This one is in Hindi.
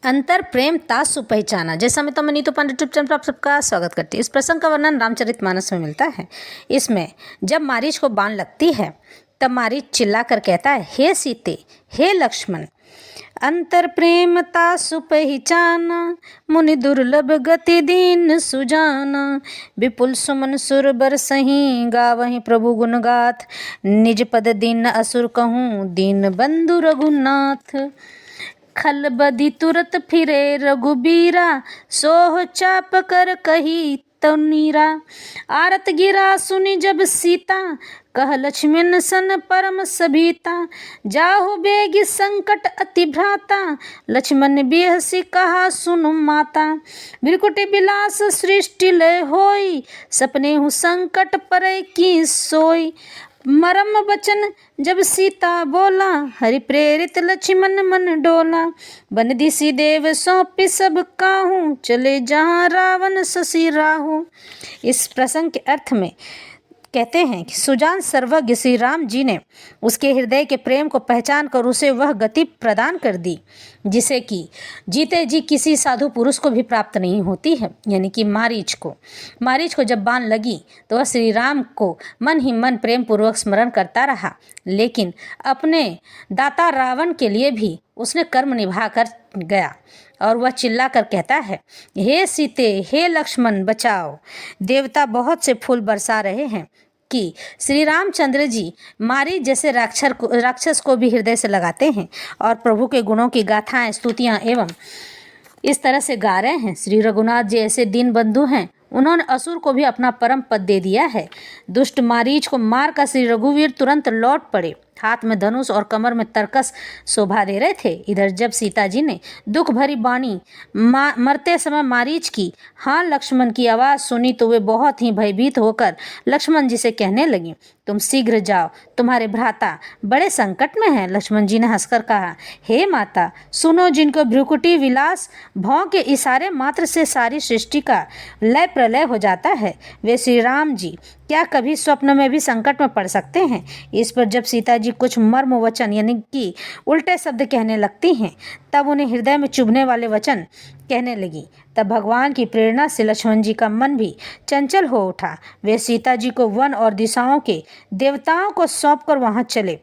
अंतर प्रेम तासु पहचाना। जैसा मैं तो नीतू पांडे यूट्यूब चैनल पर आप सबका स्वागत करती हूँ। इस प्रसंग का वर्णन रामचरितमानस में मिलता है। इसमें जब मारीच को बाण लगती है तब मारीच चिल्लाकर कहता है, हे सीते, हे लक्ष्मण, अंतर प्रेम तासु पहचाना, मुनि दुर्लभ गति दीन सुजाना, विपुल सुमन सुर बरसहीं, गावहीं प्रभु गुण गाथ, निज पद दीन असुर कहूँ, दीन बंधु रघुनाथ। खल बदी तुरत फिरे रघुबीरा, सोह चाप कर कही तनीरा, आरत गिरा सुनी जब सीता, कह लक्ष्मण सन परम सभीता, जाहु बेगी संकट अति भ्राता, लक्ष्मण बिहसी कहा सुन माता, बिरकुटी बिलास सृष्टि लय होई, सपने हूँ संकट परै की सोई, मरम बचन जब सीता बोला, हरि प्रेरित लक्ष्मण मन डोला, बन दिसी देव सौंपी सब काहू, चले जहाँ रावण शशि राहु। इस प्रसंग के अर्थ में कहते हैं कि सुजान सर्वज्ञ श्री राम जी ने उसके हृदय के प्रेम को पहचान कर उसे वह गति प्रदान कर दी जिसे कि जीते जी किसी साधु पुरुष को भी प्राप्त नहीं होती है, यानी कि मारीच को जब बाण लगी तो वह श्री राम को मन ही मन प्रेम पूर्वक स्मरण करता रहा, लेकिन अपने दाता रावण के लिए भी उसने कर्म निभा कर गया और वह चिल्ला कर कहता है, हे सीते, हे लक्ष्मण, बचाओ। देवता बहुत से फूल बरसा रहे हैं कि श्री रामचंद्र जी मारीच जैसे राक्षस को भी हृदय से लगाते हैं और प्रभु के गुणों की गाथाएं, स्तुतियां एवं इस तरह से गा रहे हैं। श्री रघुनाथ जी ऐसे दीन बंधु हैं, उन्होंने असुर को भी अपना परम पद दे दिया है। दुष्ट मारीच को मार कर श्री रघुवीर तुरंत लौट पड़े, हाथ में धनुष और कमर में तरकस शोभा दे रहे थे। इधर जब सीता जी ने दुख भरी बाणी मरते समय मारीच की हाँ लक्ष्मण की आवाज़ सुनी तो वे बहुत ही भयभीत होकर लक्ष्मण जी से कहने लगी, तुम शीघ्र जाओ, तुम्हारे भ्राता बड़े संकट में हैं। लक्ष्मण जी ने हंसकर कहा, हे माता, सुनो, जिनको भ्रुकुटी विलास भौं के इशारे मात्र से सारी सृष्टि का लय प्रलय हो जाता है, वे श्री राम जी क्या कभी स्वप्न में भी संकट में पड़ सकते हैं। इस पर जब सीता जी कुछ मर्म वचन यानी कि उल्टे शब्द कहने लगती हैं, तब उन्हें हृदय में चुभने वाले वचन कहने लगी। तब भगवान की प्रेरणा से लक्ष्मण जी का मन भी चंचल हो उठा। वे सीता जी को वन और दिशाओं के देवताओं को सौंपकर वहां चले